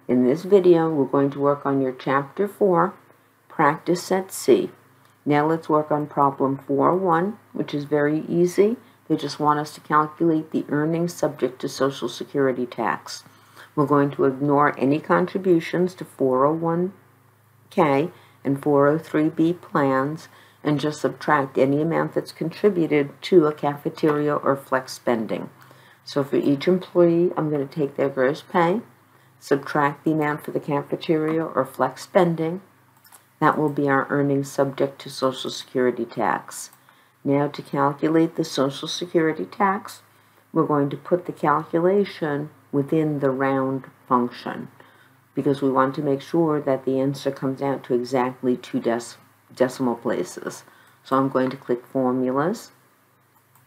In this video, we're going to work on your Chapter 4, Practice Set C. Now let's work on problem 4.1, which is very easy. They just want us to calculate the earnings subject to Social Security tax. We're going to ignore any contributions to 401k and 403b plans and just subtract any amount that's contributed to a cafeteria or flex spending. So for each employee, I'm going to take their gross pay, subtract the amount for the cafeteria or flex spending. That will be our earnings subject to Social Security tax. Now to calculate the Social Security tax, we're going to put the calculation within the round function because we want to make sure that the answer comes out to exactly two decimal places. So I'm going to click Formulas,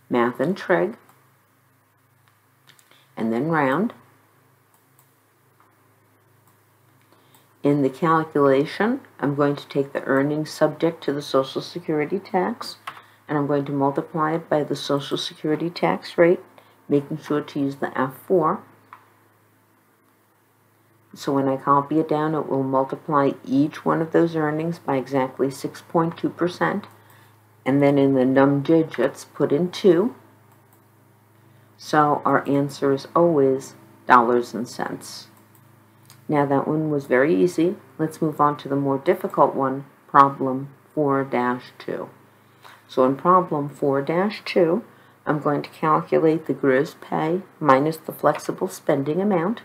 Math and Trig, and then Round. In the calculation, I'm going to take the earnings subject to the Social Security tax, and I'm going to multiply it by the Social Security tax rate, making sure to use the F4. So when I copy it down, it will multiply each one of those earnings by exactly 6.2%, and then in the num digits, put in 2. So our answer is always dollars and cents. Now that one was very easy. Let's move on to the more difficult one, problem 4-2. So in problem 4-2, I'm going to calculate the gross pay minus the flexible spending amount.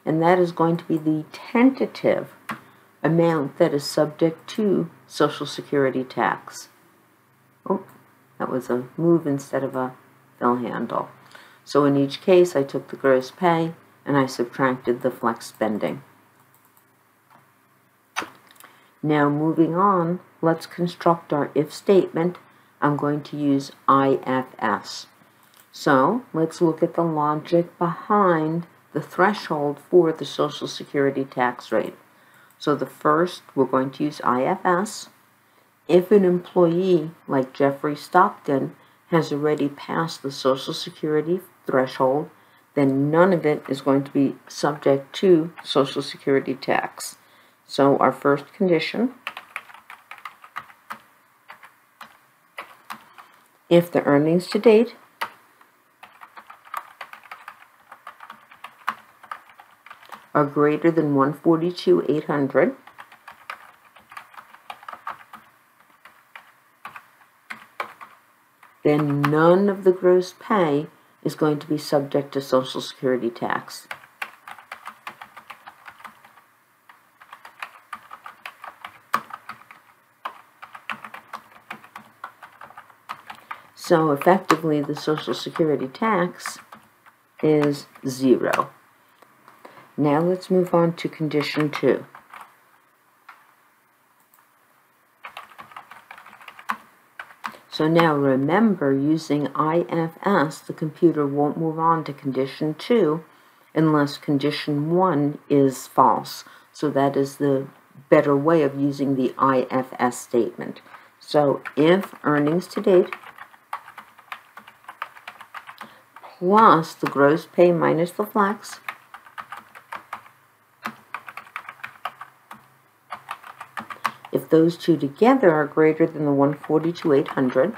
And that is going to be the tentative amount that is subject to Social Security tax. Oh, that was a move instead of a fill handle. So in each case, I took the gross pay and I subtracted the flex spending. Now moving on, let's construct our if statement. I'm going to use IFS. So let's look at the logic behind the threshold for the Social Security tax rate. So the first, we're going to use IFS. If an employee like Jeffrey Stockton has already passed the Social Security threshold, then none of it is going to be subject to Social Security tax. So our first condition, if the earnings to date are greater than $142,800, then none of the gross pay is going to be subject to Social Security tax. So effectively, the Social Security tax is 0. Now let's move on to condition 2. So now remember, using IFS, the computer won't move on to condition 2 unless condition 1 is false. So that is the better way of using the IFS statement. So if earnings to date plus the gross pay minus the flex if those two together are greater than the $142,800,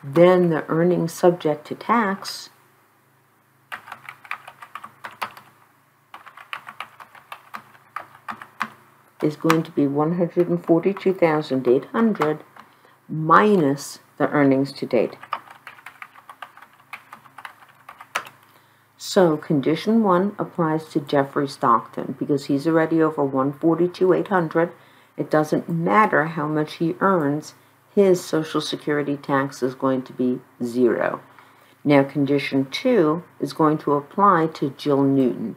then the earnings subject to tax is going to be $142,800 minus the earnings to date. So condition 1 applies to Jeffrey Stockton because he's already over $142,800. It doesn't matter how much he earns, his Social Security tax is going to be 0. Now condition 2 is going to apply to Jill Newton.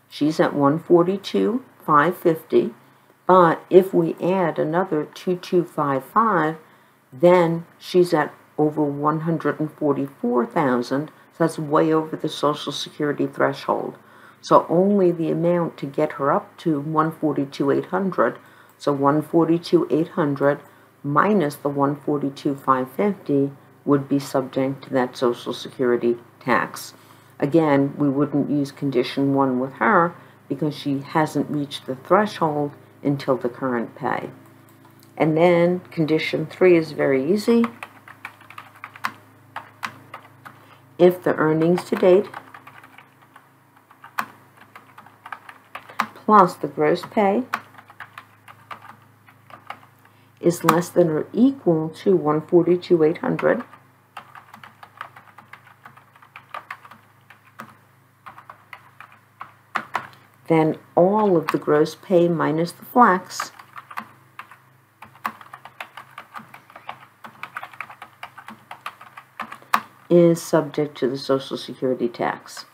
She's at $142,550, but if we add another $2,255, then she's at over $144,000. So that's way over the Social Security threshold. So only the amount to get her up to $142,800. So $142,800 minus the $142,550 would be subject to that Social Security tax. Again, we wouldn't use condition 1 with her because she hasn't reached the threshold until the current pay. And then condition 3 is very easy. If the earnings to date plus the gross pay is less than or equal to $142,800, then all of the gross pay minus the flex is subject to the Social Security tax.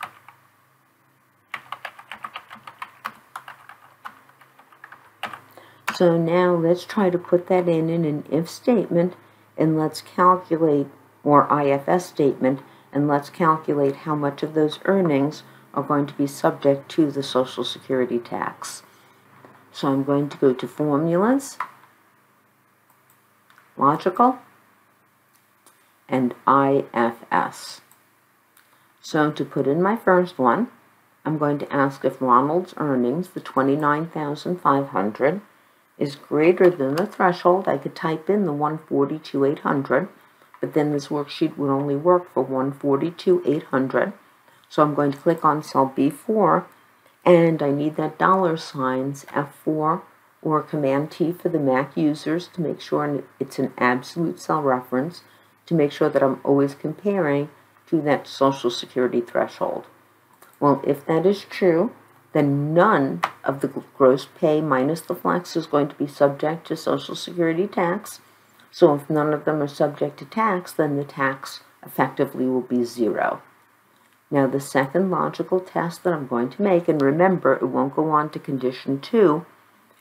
So now let's try to put that in an if statement, and let's calculate, or IFS statement, and let's calculate how much of those earnings are going to be subject to the Social Security tax. So I'm going to go to Formulas, Logical, and IFS. So to put in my first one, I'm going to ask if Ronald's earnings, the $29,500, is greater than the threshold. I could type in the $142,800, but then this worksheet would only work for $142,800. So I'm going to click on cell B4, and I need that dollar signs, F4 or Command T for the Mac users, to make sure it's an absolute cell reference, to make sure that I'm always comparing to that Social Security threshold. Well, if that is true, then none of the gross pay minus the flex is going to be subject to Social Security tax. So if none of them are subject to tax, then the tax effectively will be 0. Now the second logical test that I'm going to make, and remember, it won't go on to condition 2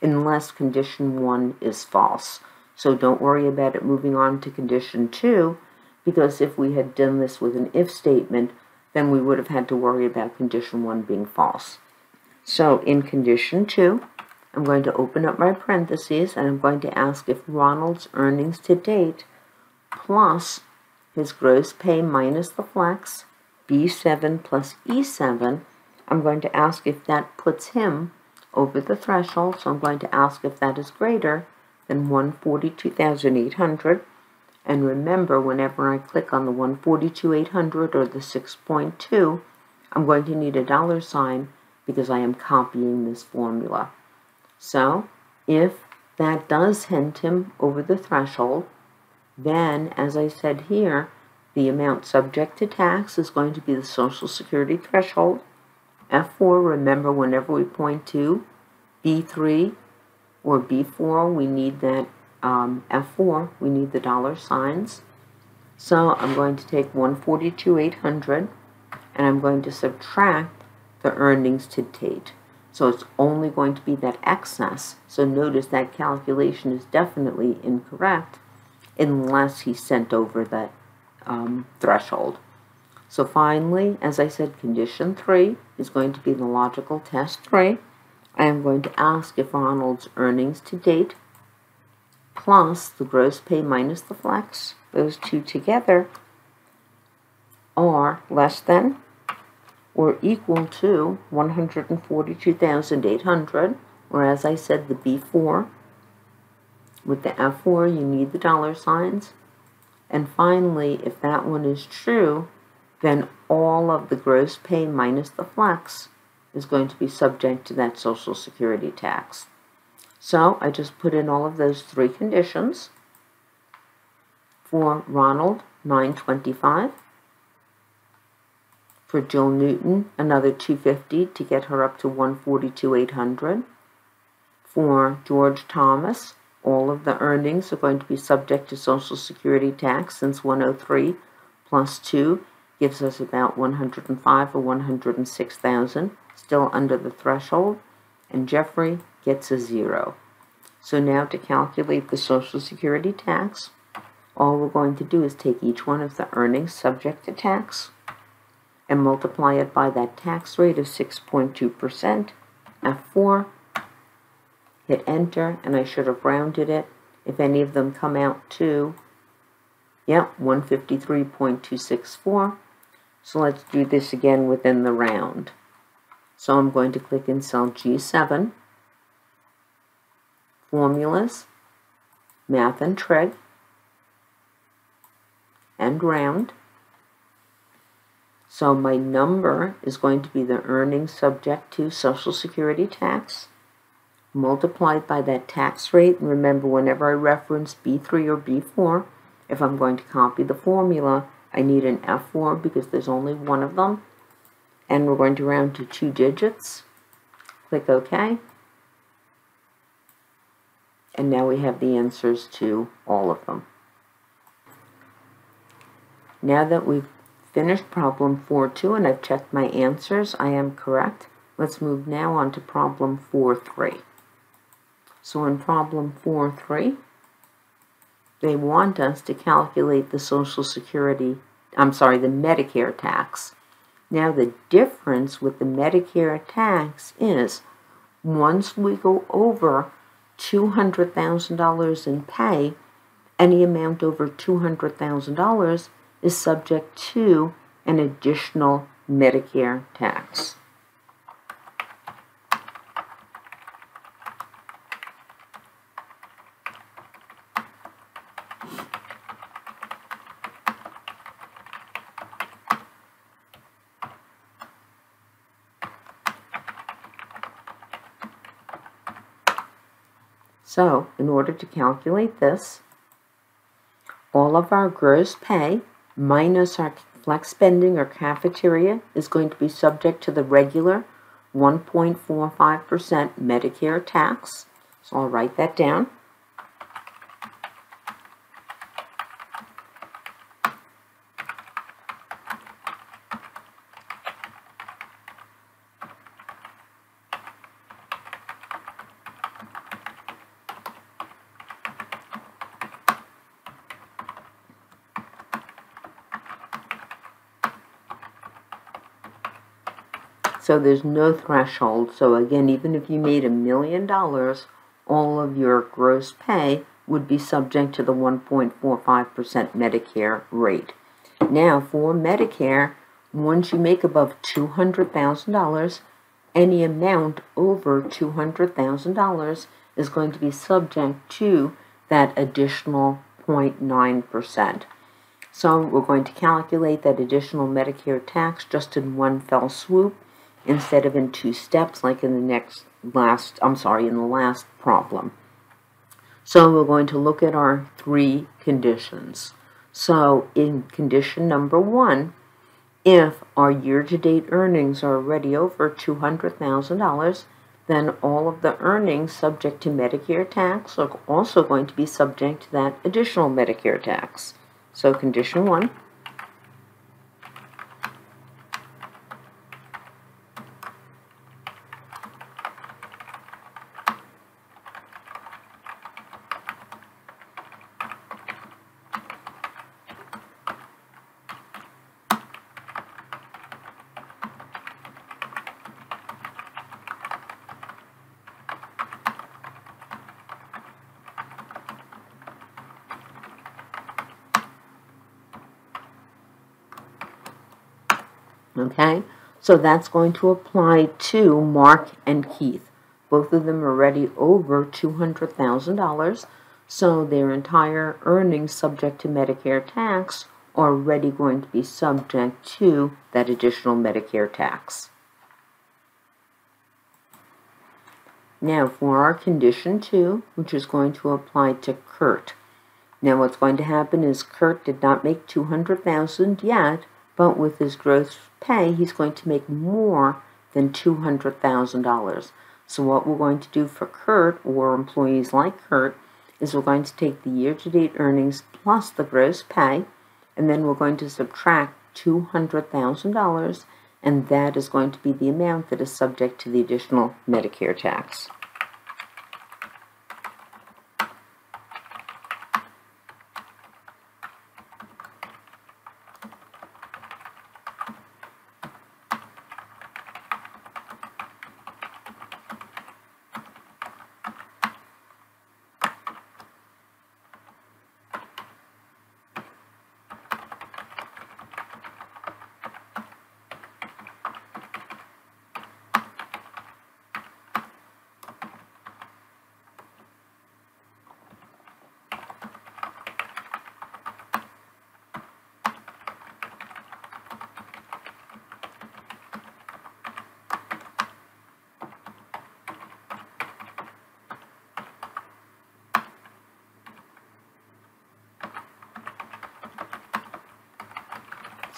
unless condition 1 is false. So don't worry about it moving on to condition 2, because if we had done this with an if statement, then we would have had to worry about condition 1 being false. So in condition 2, I'm going to open up my parentheses, and I'm going to ask if Ronald's earnings to date plus his gross pay minus the flex, B7 plus E7, I'm going to ask if that puts him over the threshold. So I'm going to ask if that is greater than $142,800. And remember, whenever I click on the $142,800 or the 6.2, I'm going to need a dollar sign because I am copying this formula. So if that does hint him over the threshold, then, as I said here, the amount subject to tax is going to be the Social Security threshold. F4, remember, whenever we point to B3 or B4, we need that F4, we need the dollar signs. So I'm going to take $142,800 and I'm going to subtract the earnings to date. So it's only going to be that excess. So notice that calculation is definitely incorrect unless he sent over that threshold. So finally, as I said, condition 3 is going to be the logical test 3. I am going to ask if Ronald's earnings to date plus the gross pay minus the flex, those two together, are less than or equal to $142,800, or as I said, the B4. With the F4, you need the dollar signs. And finally, if that one is true, then all of the gross pay minus the flex is going to be subject to that Social Security tax. So I just put in all of those 3 conditions. For Ronald, $925. For Jill Newton, another $250 to get her up to $142,800. For George Thomas, all of the earnings are going to be subject to Social Security tax, since 103 plus 2 gives us about 105 or 106,000, still under the threshold, and Jeffrey gets a 0. So now to calculate the Social Security tax, all we're going to do is take each one of the earnings subject to tax and multiply it by that tax rate of 6.2%, F4, hit enter, and I should have rounded it. If any of them come out to Yep, 153.264. So let's do this again within the round. So I'm going to click in cell G7, Formulas, Math and Trig, and round. So my number is going to be the earnings subject to Social Security tax, multiplied by that tax rate. And remember, whenever I reference B3 or B4, if I'm going to copy the formula, I need an F4 because there's only one of them. And we're going to round to 2 digits. Click OK. And now we have the answers to all of them. Now that we've finished problem 4.2 and I've checked my answers, I am correct. Let's move now on to problem 4.3. So in problem 4.3, they want us to calculate the the Medicare tax. Now the difference with the Medicare tax is once we go over $200,000 in pay, any amount over $200,000 is subject to an additional Medicare tax. So, in order to calculate this, all of our gross pay minus our flex spending or cafeteria is going to be subject to the regular 1.45% Medicare tax. So I'll write that down. So there's no threshold. So again, even if you made $1 million, all of your gross pay would be subject to the 1.45% Medicare rate. Now for Medicare, once you make above $200,000, any amount over $200,000 is going to be subject to that additional 0.9%. So we're going to calculate that additional Medicare tax just in one fell swoop, instead of in 2 steps like in the last problem. So we're going to look at our 3 conditions. So in condition number 1, if our year-to-date earnings are already over $200,000, then all of the earnings subject to Medicare tax are also going to be subject to that additional Medicare tax. So condition 1. Okay, so that's going to apply to Mark and Keith. Both of them are already over $200,000, so their entire earnings subject to Medicare tax are already going to be subject to that additional Medicare tax. Now for our condition 2, which is going to apply to Kurt. Now what's going to happen is Kurt did not make $200,000 yet, but with his gross pay, he's going to make more than $200,000. So what we're going to do for Kurt, or employees like Kurt, is we're going to take the year-to-date earnings plus the gross pay, and then we're going to subtract $200,000, and that is going to be the amount that is subject to the additional Medicare tax.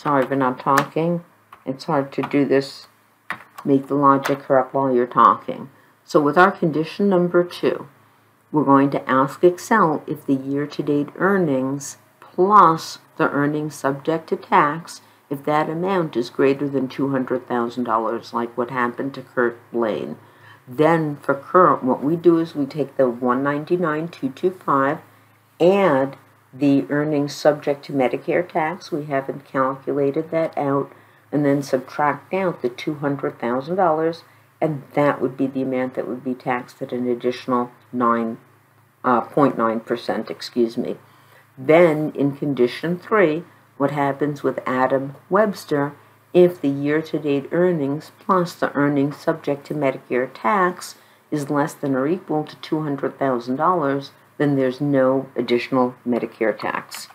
Sorry for not talking. It's hard to do this, make the logic correct while you're talking. So with our condition number 2, we're going to ask Excel if the year-to-date earnings plus the earnings subject to tax, if that amount is greater than $200,000, like what happened to Kurt Blaine. Then for Kurt, what we do is we take the $199,225, add the earnings subject to Medicare tax, we haven't calculated that out, and then subtract out the $200,000, and that would be the amount that would be taxed at an additional 0.9%, excuse me. Then in condition 3, what happens with Adam Webster, if the year-to-date earnings plus the earnings subject to Medicare tax is less than or equal to $200,000, then there's no additional Medicare tax.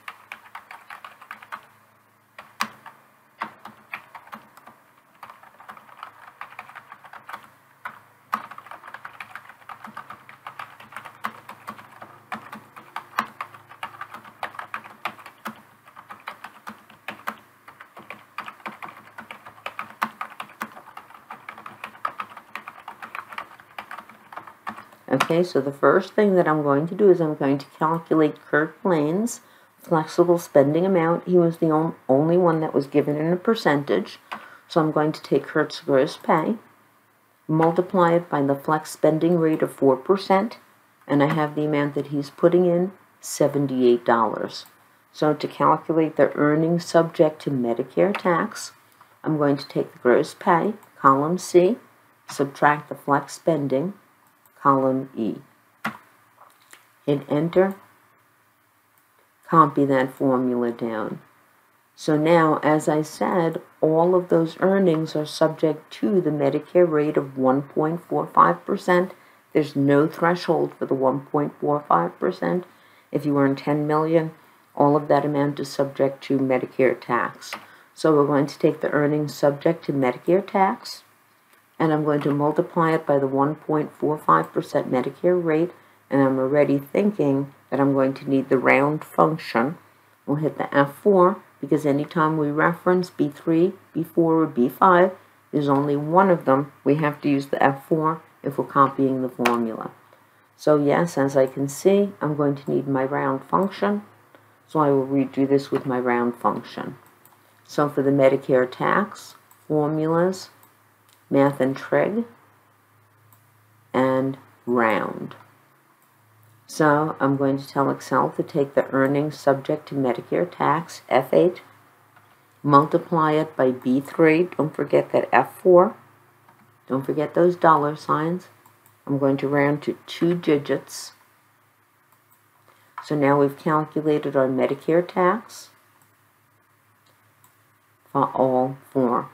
Okay, so the first thing that I'm going to do is I'm going to calculate Kurt Blaine's flexible spending amount. He was the only one that was given in a percentage. So I'm going to take Kurt's gross pay, multiply it by the flex spending rate of 4%, and I have the amount that he's putting in, $78. So to calculate the earnings subject to Medicare tax, I'm going to take the gross pay, column C, subtract the flex spending, column E. Hit enter, copy that formula down. So now, as I said, all of those earnings are subject to the Medicare rate of 1.45%. There's no threshold for the 1.45%. If you earn $10 million, all of that amount is subject to Medicare tax. So we're going to take the earnings subject to Medicare tax, and I'm going to multiply it by the 1.45% Medicare rate, and I'm already thinking that I'm going to need the round function. We'll hit the F4, because anytime we reference B3, B4, or B5, there's only one of them. We have to use the F4 if we're copying the formula. So yes, as I can see, I'm going to need my round function, so I will redo this with my round function. So for the Medicare tax, formulas, math and trig, and round. So I'm going to tell Excel to take the earnings subject to Medicare tax, F8, multiply it by B3, don't forget that F4, don't forget those dollar signs. I'm going to round to 2 digits. So now we've calculated our Medicare tax for all 4.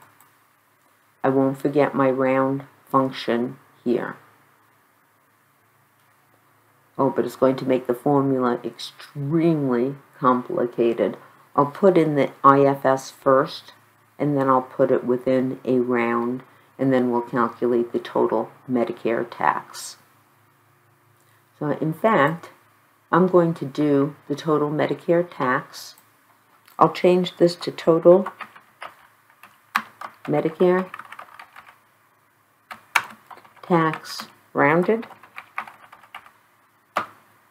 I won't forget my round function here. Oh, but it's going to make the formula extremely complicated. I'll put in the IFS first, and then I'll put it within a round, and then we'll calculate the total Medicare tax. So in fact, I'm going to do the total Medicare tax. I'll change this to total Medicare tax rounded.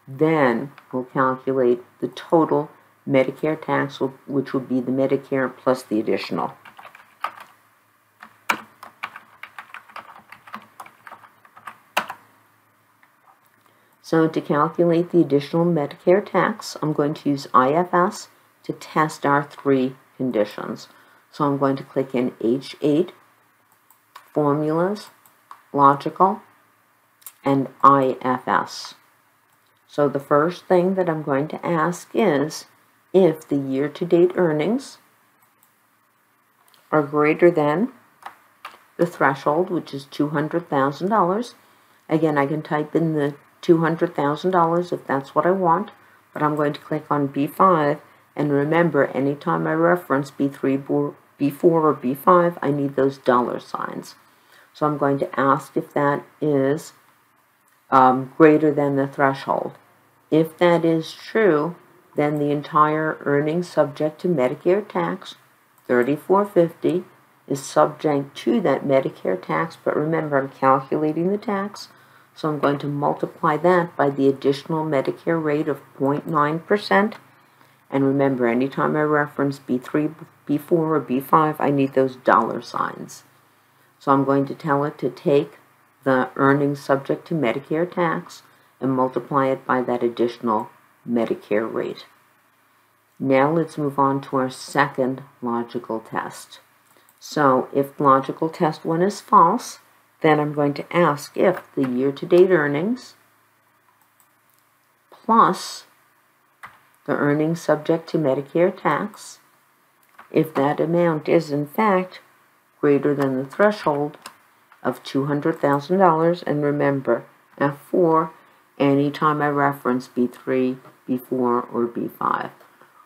Then we'll calculate the total Medicare tax, which will be the Medicare plus the additional. So to calculate the additional Medicare tax, I'm going to use IFS to test our 3 conditions. So I'm going to click in H8, Formulas, Logical, and IFS. So the first thing that I'm going to ask is if the year-to-date earnings are greater than the threshold, which is $200,000. Again, I can type in the $200,000 if that's what I want, but I'm going to click on B5, and remember, anytime I reference B3, B4, or B5, I need those dollar signs. So I'm going to ask if that is greater than the threshold. If that is true, then the entire earnings subject to Medicare tax, $34.50 is subject to that Medicare tax, but remember I'm calculating the tax, so I'm going to multiply that by the additional Medicare rate of 0.9%. And remember, anytime I reference B3, B4, or B5, I need those dollar signs. So I'm going to tell it to take the earnings subject to Medicare tax and multiply it by that additional Medicare rate. Now let's move on to our second logical test. So if logical test 1 is false, then I'm going to ask if the year-to-date earnings plus the earnings subject to Medicare tax, if that amount is in fact greater than the threshold of $200,000, and remember, F4, anytime I reference B3, B4, or B5.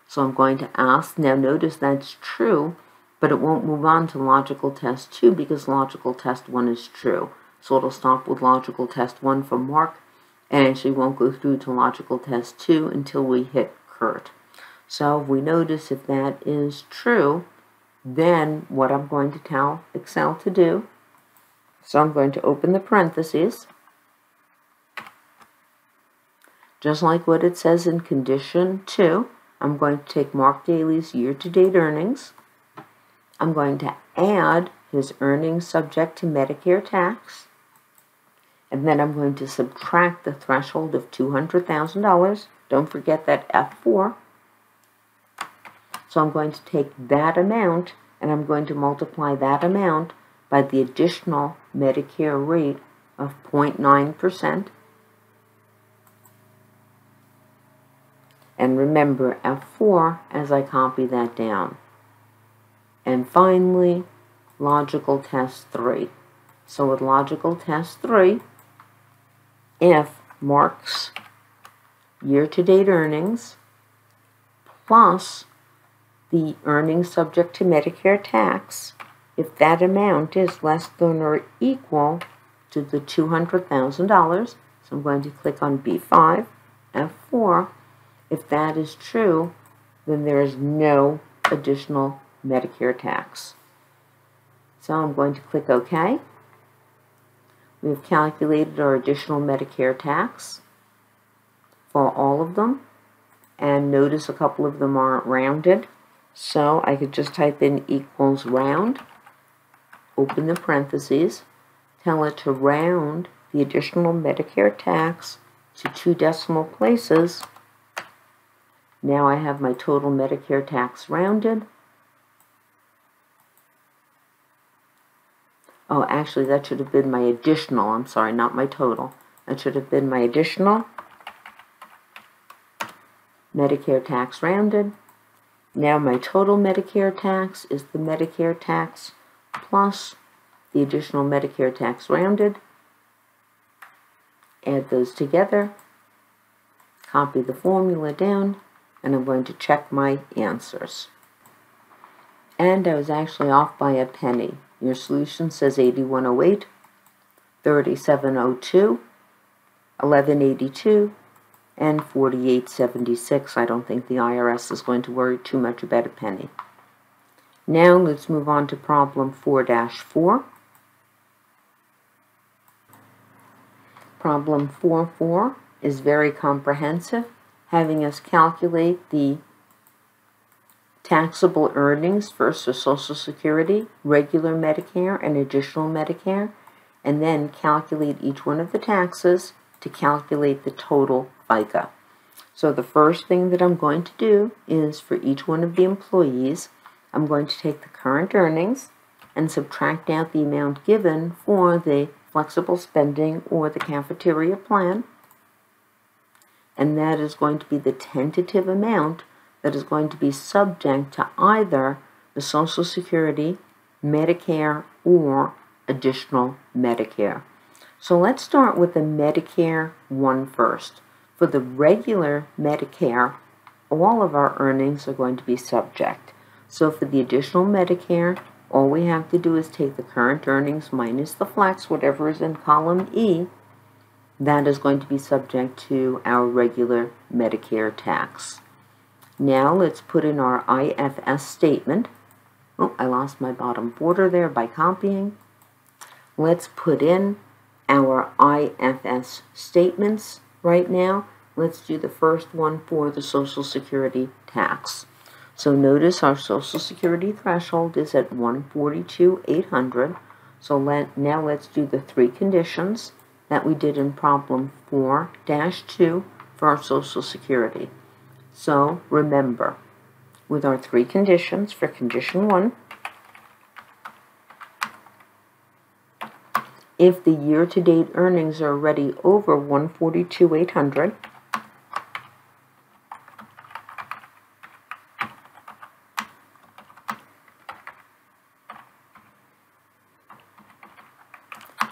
So I'm going to ask, now notice that's true, but it won't move on to logical test 2 because logical test 1 is true. So it'll stop with logical test 1 for Mark, and actually won't go through to logical test 2 until we hit Kurt. So we notice if that is true, then what I'm going to tell Excel to do, so I'm going to open the parentheses, just like what it says in condition 2, I'm going to take Mark Daly's year-to-date earnings, I'm going to add his earnings subject to Medicare tax, and then I'm going to subtract the threshold of $200,000. Don't forget that F4. So I'm going to take that amount, and I'm going to multiply that amount by the additional Medicare rate of 0.9%. And remember F4 as I copy that down. And finally, logical test 3. So with logical test 3, if Mark's year-to-date earnings plus the earnings subject to Medicare tax, if that amount is less than or equal to the $200,000, so I'm going to click on B5, F4, if that is true, then there is no additional Medicare tax. So I'm going to click OK. We've calculated our additional Medicare tax for all of them, and notice a couple of them aren't rounded, so I could just type in equals round, open the parentheses, tell it to round the additional Medicare tax to 2 decimal places. Now I have my total Medicare tax rounded. Oh, actually, that should have been my additional. I'm sorry, not my total. That should have been my additional Medicare tax rounded. Now my total Medicare tax is the Medicare tax plus the additional Medicare tax rounded. Add those together. Copy the formula down, and I'm going to check my answers. And I was actually off by a penny. Your solution says 8108, 3702, 1182, and 4876. I don't think the IRS is going to worry too much about a penny. Now let's move on to problem 4-4. Problem 4.4 is very comprehensive, having us calculate the taxable earnings first for Social Security, regular Medicare, and additional Medicare, and then calculate each one of the taxes to calculate the total FICA. So the first thing that I'm going to do is for each one of the employees, I'm going to take the current earnings and subtract out the amount given for the flexible spending or the cafeteria plan, and that is going to be the tentative amount that is going to be subject to either the Social Security, Medicare, or additional Medicare. So let's start with the Medicare one first. For the regular Medicare, all of our earnings are going to be subject. So for the additional Medicare, all we have to do is take the current earnings minus the flex, whatever is in column E. That is going to be subject to our regular Medicare tax. Now let's put in our IFS statement. Oh, I lost my bottom border there by copying. Let's put in our IFS statements right now. Let's do the first one for the Social Security tax. So notice our Social Security threshold is at $142,800. So now let's do the three conditions that we did in problem 4-2 for our Social Security. So remember, with our three conditions, for condition 1, if the year-to-date earnings are already over $142,800,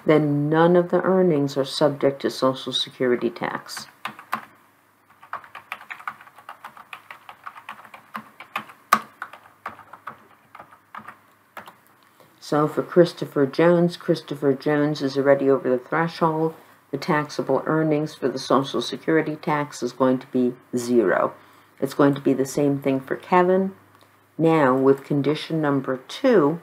then none of the earnings are subject to Social Security tax. So for Christopher Jones is already over the threshold. The taxable earnings for the Social Security tax is going to be 0. It's going to be the same thing for Kevin. Now, with condition number 2,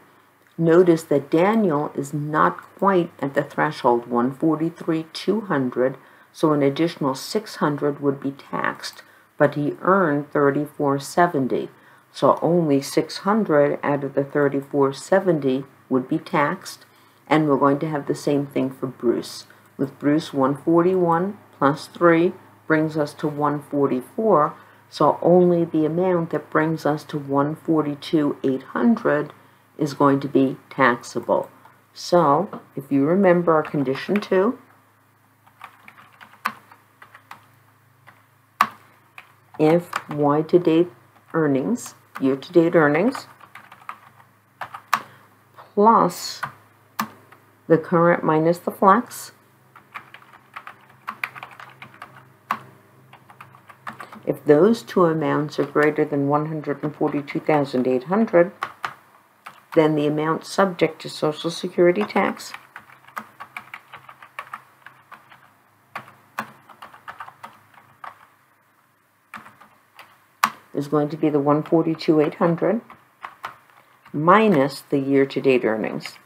notice that Daniel is not quite at the threshold, $143,200, so an additional $600 would be taxed, but he earned $34,70. So only $600 out of the $34,70 would be taxed, and we're going to have the same thing for Bruce. With Bruce, 141 plus 3 brings us to 144, so only the amount that brings us to 142,800 is going to be taxable. So, if you remember our condition 2, if year-to-date earnings plus the current minus the flex, if those two amounts are greater than 142,800, then the amount subject to Social Security tax is going to be the 142,800 minus the year-to-date earnings.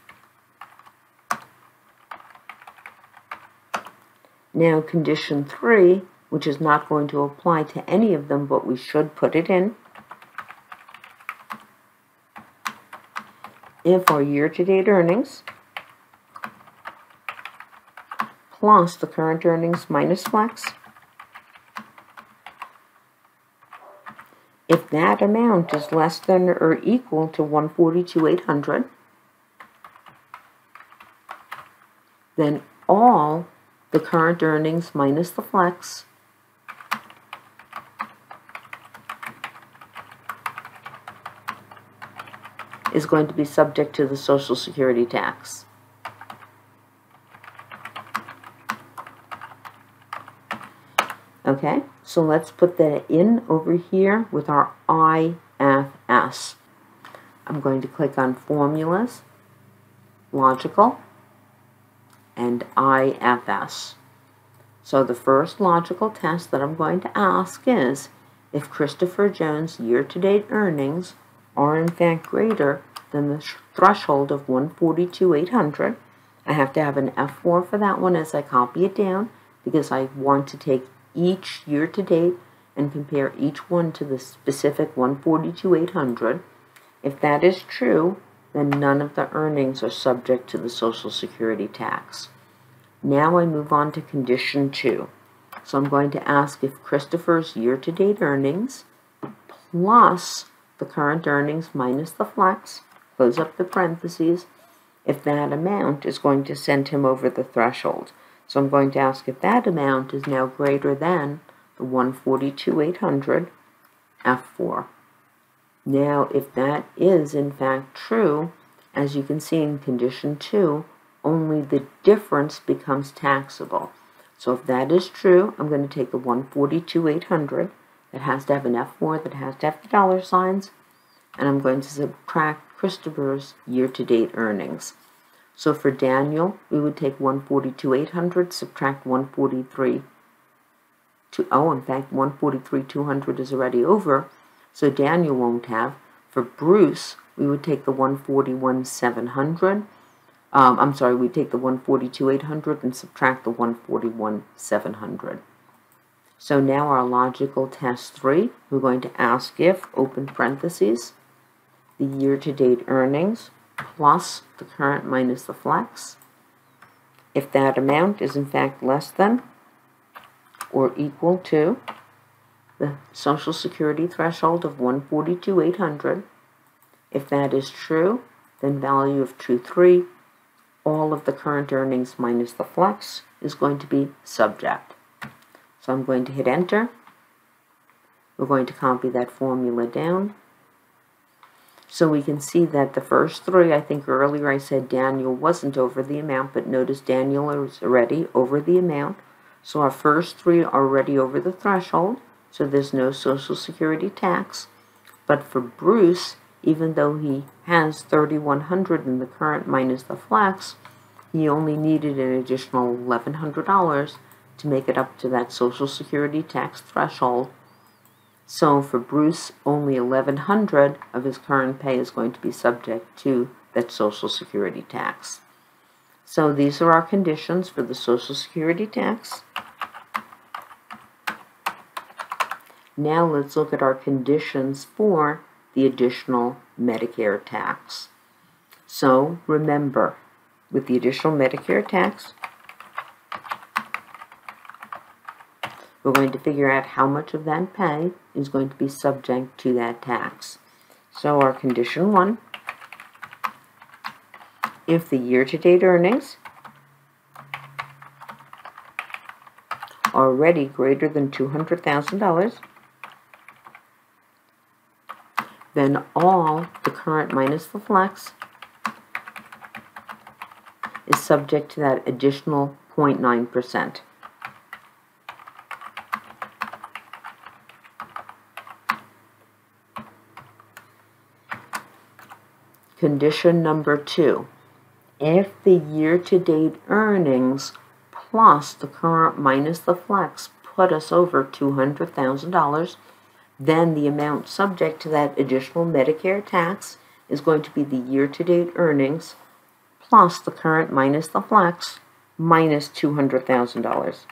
Now condition 3, which is not going to apply to any of them, but we should put it in. If our year-to-date earnings plus the current earnings minus flex, if that amount is less than or equal to 142,800, then all the current earnings minus the flex is going to be subject to the Social Security tax. Okay, so let's put that in over here with our IFS. I'm going to click on Formulas, Logical, and IFS. So the first logical test that I'm going to ask is, if Christopher Jones' year-to-date earnings are in fact greater than the threshold of 142,800, I have to have an F4 for that one as I copy it down, because I want to take each year-to-date and compare each one to the specific 142,800. If that is true, then none of the earnings are subject to the Social Security tax. Now I move on to condition 2. So I'm going to ask if Christopher's year-to-date earnings plus the current earnings minus the flex, close up the parentheses, if that amount is going to send him over the threshold. So I'm going to ask if that amount is now greater than the 142,800, F4. Now, if that is in fact true, as you can see in condition 2, only the difference becomes taxable. So if that is true, I'm going to take the 142,800, that has to have an F4, that has to have the dollar signs, and I'm going to subtract Christopher's year-to-date earnings. So for Daniel, we would take 142,800, subtract 143,200 is already over, so Daniel won't have. For Bruce, we would take the 141,700. We take the 142,800 and subtract the 141,700. So now our logical test 3, we're going to ask if, open parentheses, the year-to-date earnings plus the current minus the flex, if that amount is in fact less than or equal to the Social Security threshold of 142,800. If that is true, then value of true 3, all of the current earnings minus the flex is going to be subject. So I'm going to hit enter. We're going to copy that formula down. So we can see that the first 3, I think earlier I said Daniel wasn't over the amount, but notice Daniel is already over the amount. So our first 3 are already over the threshold, so there's no Social Security tax. But for Bruce, even though he has $3,100 in the current minus the flex, he only needed an additional $1,100 to make it up to that Social Security tax threshold. So for Bruce, only $1,100 of his current pay is going to be subject to that Social Security tax. So these are our conditions for the Social Security tax. Now let's look at our conditions for the additional Medicare tax. So remember, with the additional Medicare tax, we're going to figure out how much of that pay is going to be subject to that tax. So our condition 1, if the year-to-date earnings are already greater than $200,000, then all the current minus the flex is subject to that additional 0.9%. Condition number 2, if the year-to-date earnings plus the current minus the flex put us over $200,000, then the amount subject to that additional Medicare tax is going to be the year-to-date earnings plus the current minus the flex minus $200,000.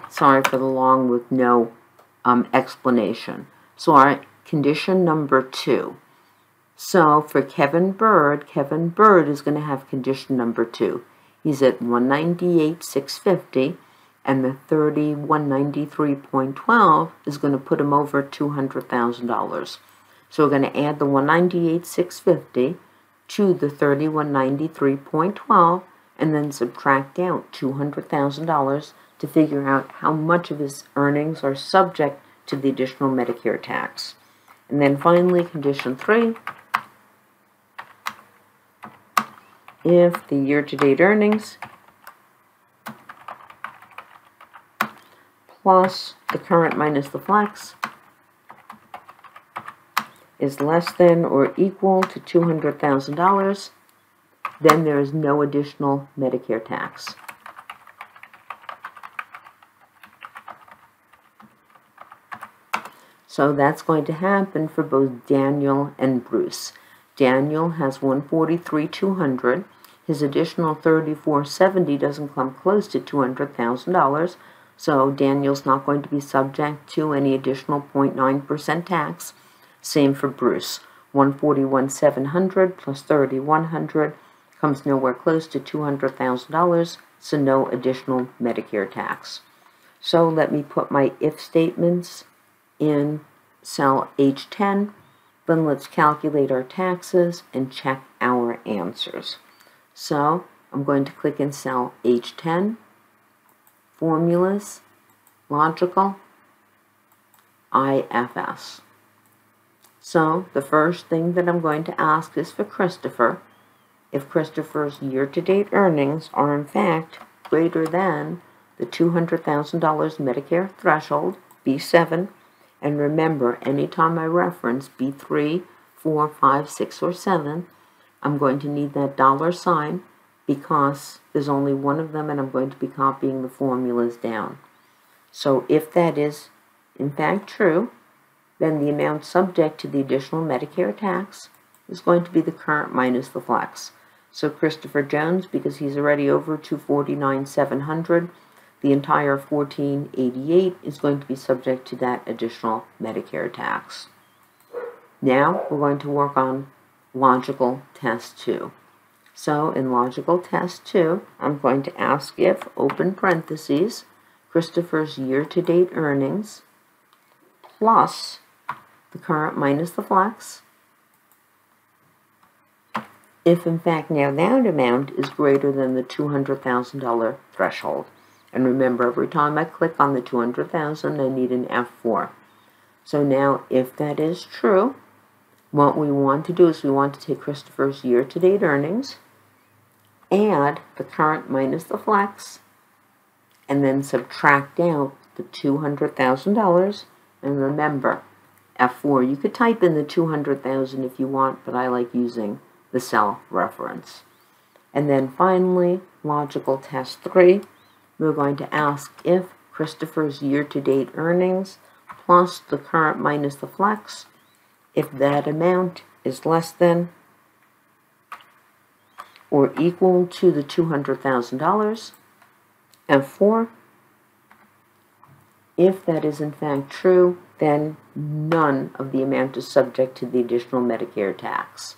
Sorry for the long with no explanation. So our condition number 2. So for Kevin Bird is going to have condition number 2. He's at $198,650, and the $3,193.12 is going to put him over $200,000. So we're going to add the $198,650 to the $3,193.12 and then subtract out $200,000 to figure out how much of his earnings are subject to the additional Medicare tax. And then finally, condition 3, if the year-to-date earnings plus the current minus the flex is less than or equal to $200,000, then there is no additional Medicare tax. So that's going to happen for both Daniel and Bruce. Daniel has $143,200. His additional $34,70 doesn't come close to $200,000. So Daniel's not going to be subject to any additional 0.9% tax. Same for Bruce. $141,700 plus $3,100 comes nowhere close to $200,000, so no additional Medicare tax. So let me put my if statements in cell H10, Then let's calculate our taxes and check our answers. So I'm going to click in cell H10, Formulas, Logical, IFS. So the first thing that I'm going to ask is for Christopher, if Christopher's year-to-date earnings are in fact greater than the $200,000 Medicare threshold, B7, and remember, anytime I reference B3, 4, 5, 6, or 7, I'm going to need that $sign because there's only one of them and I'm going to be copying the formulas down. So if that is in fact true, then the amount subject to the additional Medicare tax is going to be the current minus the flex. So Christopher Jones, because he's already over $249,700, the entire $1,488 is going to be subject to that additional Medicare tax. Now we're going to work on logical test 2. So in logical test 2, I'm going to ask if, open parentheses, Christopher's year-to-date earnings plus the current minus the flex, if in fact now that amount is greater than the $200,000 threshold. And remember, every time I click on the 200,000, I need an F4. So now, if that is true, what we want to do is we want to take Christopher's year-to-date earnings, add the current minus the flex, and then subtract out the $200,000. And remember, F4, you could type in the 200,000 if you want, but I like using the cell reference. And then finally, logical test 3. We're going to ask if Christopher's year-to-date earnings plus the current minus the flex, if that amount is less than or equal to the $200,000. F4, if that is in fact true, then none of the amount is subject to the additional Medicare tax.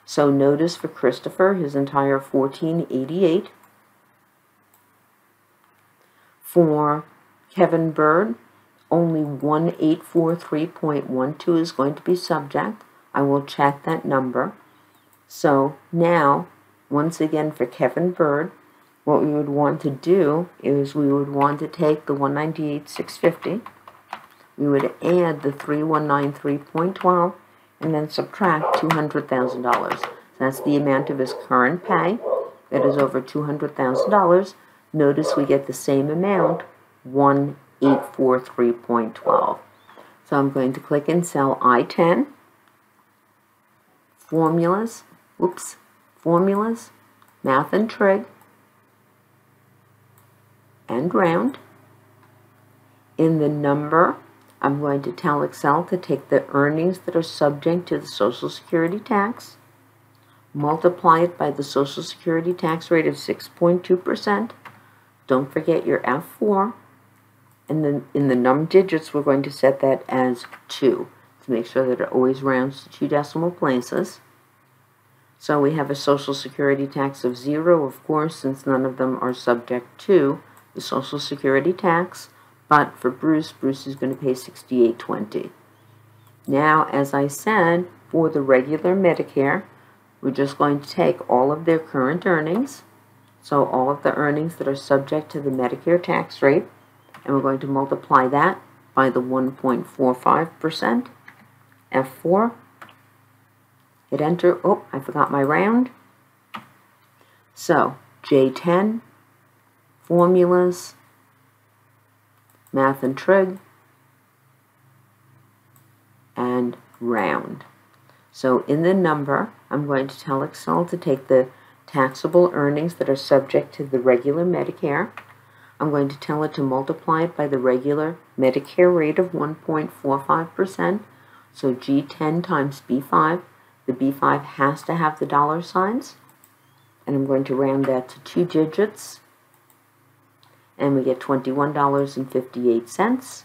So notice for Christopher, his entire $1,488. For Kevin Bird, only 1843.12 is going to be subject. I will check that number. So now, once again for Kevin Bird, what we would want to do is we would want to take the $198,650, we would add the $3,193.12, and then subtract $200,000. That's the amount of his current pay. That is over $200,000. Notice we get the same amount, $1,843.12. So I'm going to click in cell I-10, Formulas, Math and Trig, and Round. In the number, I'm going to tell Excel to take the earnings that are subject to the Social Security tax, multiply it by the Social Security tax rate of 6.2%. Don't forget your F4. And then in the num digits, we're going to set that as 2 to make sure that it always rounds to 2 decimal places. So we have a Social Security tax of 0, of course, since none of them are subject to the Social Security tax. But for Bruce is going to pay $68.20. Now, as I said, for the regular Medicare, we're just going to take all of their current earnings, so all of the earnings that are subject to the Medicare tax rate, and we're going to multiply that by the 1.45%, F4, hit enter. Oh, I forgot my round. So, J10, Formulas, Math and Trig, and Round. So in the number, I'm going to tell Excel to take the taxable earnings that are subject to the regular Medicare. I'm going to tell it to multiply it by the regular Medicare rate of 1.45%. So G10 times B5. The B5 has to have the dollar signs. And I'm going to round that to 2 digits. And we get $21.58.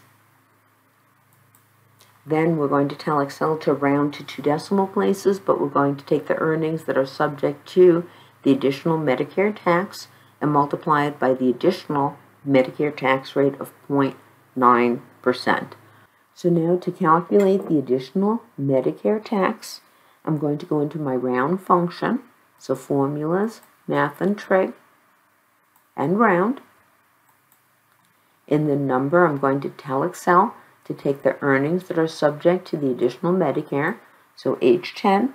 Then we're going to tell Excel to round to 2 decimal places, but we're going to take the earnings that are subject to the additional Medicare tax and multiply it by the additional Medicare tax rate of 0.9%. So now to calculate the additional Medicare tax, I'm going to go into my round function. So formulas, math and trig, and round. In the number, I'm going to tell Excel to take the earnings that are subject to the additional Medicare. So H10,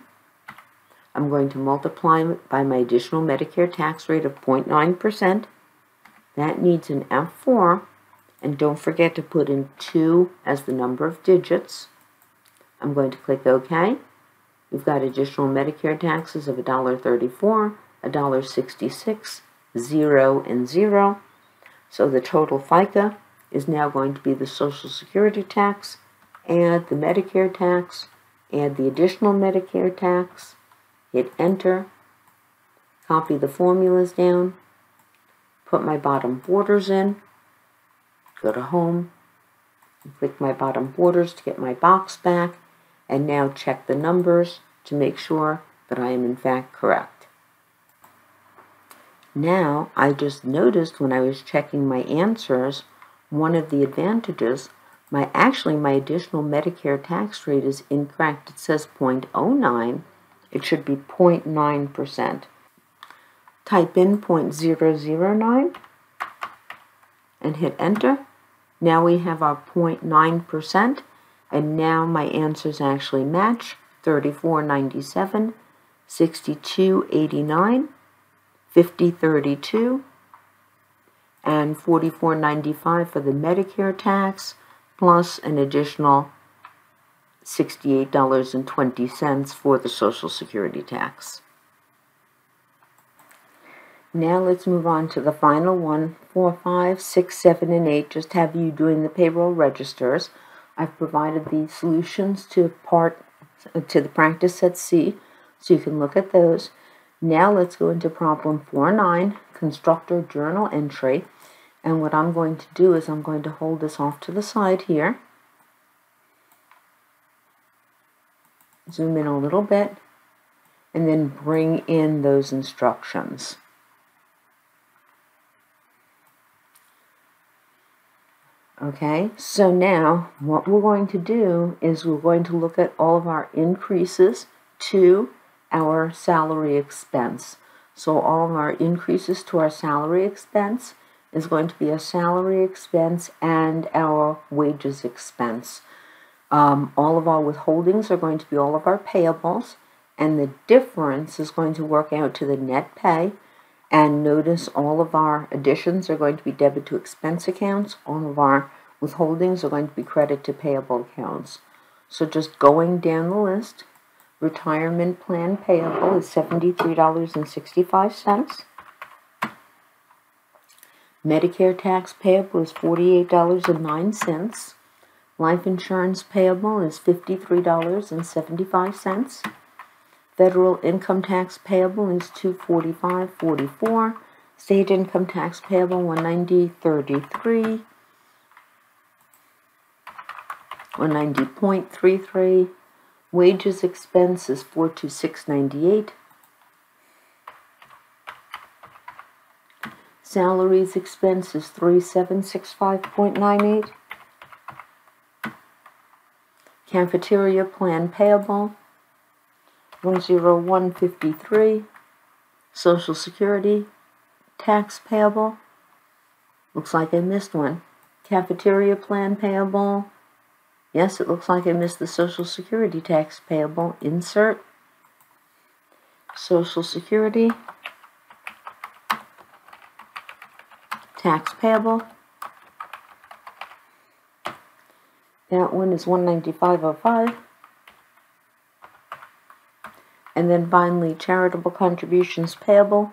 I'm going to multiply it by my additional Medicare tax rate of 0.9%. That needs an F4. And don't forget to put in 2 as the number of digits. I'm going to click OK. We've got additional Medicare taxes of $1.34, $1.66, 0, and 0. So the total FICA is now going to be the Social Security tax, add the Medicare tax, add the additional Medicare tax, hit Enter, copy the formulas down, put my bottom borders in, go to Home, and click my bottom borders to get my box back, and now check the numbers to make sure that I am in fact correct. Now, I just noticed when I was checking my answers, one of the advantages, my additional Medicare tax rate is incorrect. It says 0.09. It should be 0.9%. Type in 0.009 and hit Enter. Now we have our 0.9%, and now my answers actually match: 34.97, 62.89, 50.32, and 44.95 for the Medicare tax, plus an additional $68.20 for the Social Security tax. Now let's move on to the final one. 4, 5, 6, 7, and 8 just have you doing the payroll registers. I've provided the solutions to the practice set C, so you can look at those. Now let's go into problem 4.9, Constructor Journal Entry. And what I'm going to do is I'm going to hold this off to the side here. Zoom in a little bit, and then bring in those instructions. Okay, so now what we're going to do is we're going to look at all of our increases to our salary expense. So all of our increases to our salary expense is going to be a salary expense and our wages expense. All of our withholdings are going to be all of our payables, and the difference is going to work out to the net pay. And notice all of our additions are going to be debit to expense accounts. All of our withholdings are going to be credit to payable accounts. So just going down the list, retirement plan payable is $73.65. Medicare tax payable is $48.09. Life insurance payable is $53.75. Federal income tax payable is $245.44. State income tax payable $190.33. 190.33. Wages expense is $426.98. Salaries expense is $3765.98. Cafeteria plan payable $101.53. Social Security tax payable. Looks like I missed one. Cafeteria plan payable. Yes, it looks like I missed the Social Security tax payable. Insert. Social Security tax payable. That one is $195.05. And then finally, charitable contributions payable,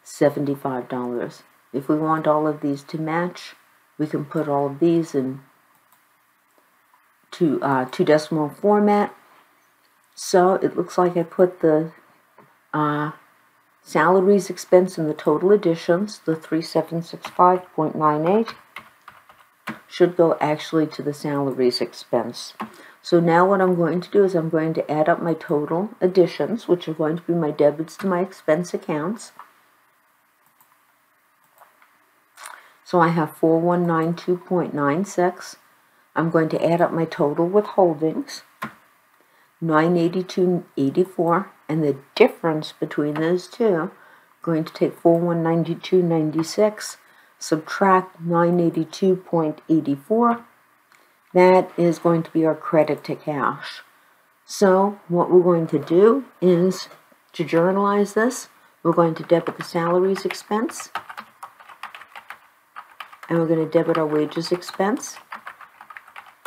$75. If we want all of these to match, we can put all of these in two decimal format. So it looks like I put the salaries expense in the total additions, the $3765.98, should go actually to the salaries expense. So now what I'm going to do is I'm going to add up my total additions, which are going to be my debits to my expense accounts. So I have 4192.96. I'm going to add up my total withholdings, $982.84, and the difference between those two, I'm going to take $4192.96, subtract 982.84. That is going to be our credit to cash. So what we're going to do is, to journalize this, we're going to debit the salaries expense, and we're going to debit our wages expense,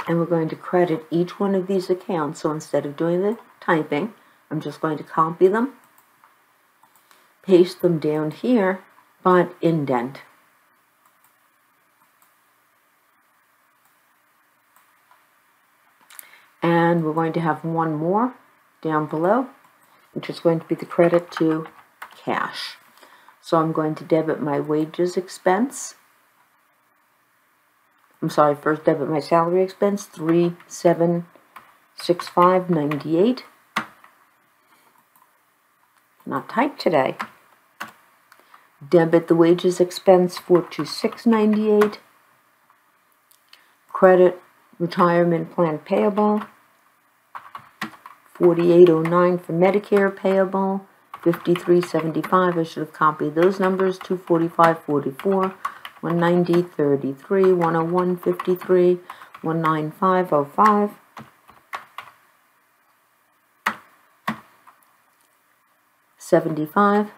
and we're going to credit each one of these accounts. So instead of doing the typing, I'm just going to copy them, paste them down here, but indent. And we're going to have one more down below, which is going to be the credit to cash. So I'm going to debit my wages expense. First debit my salary expense, $3,765.98. Not typed today. Debit the wages expense, $426.98. Credit retirement plan payable, $48.09 for Medicare payable, $53.75. I should have copied those numbers. $245.44, $190.33, $101.53, $195.05. $75.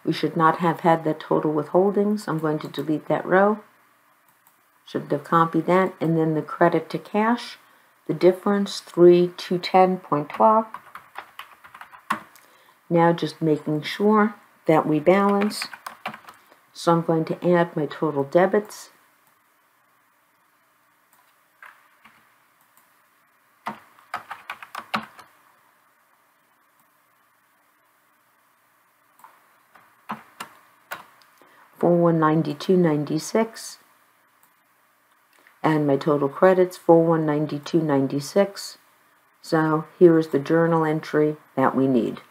We should not have had the total withholdings. I'm going to delete that row. Should have copied that. And then the credit to cash, the difference, $3,210.12. Now just making sure that we balance. So I'm going to add my total debits. $4192.96, and my total credits, $4192.96. So here is the journal entry that we need.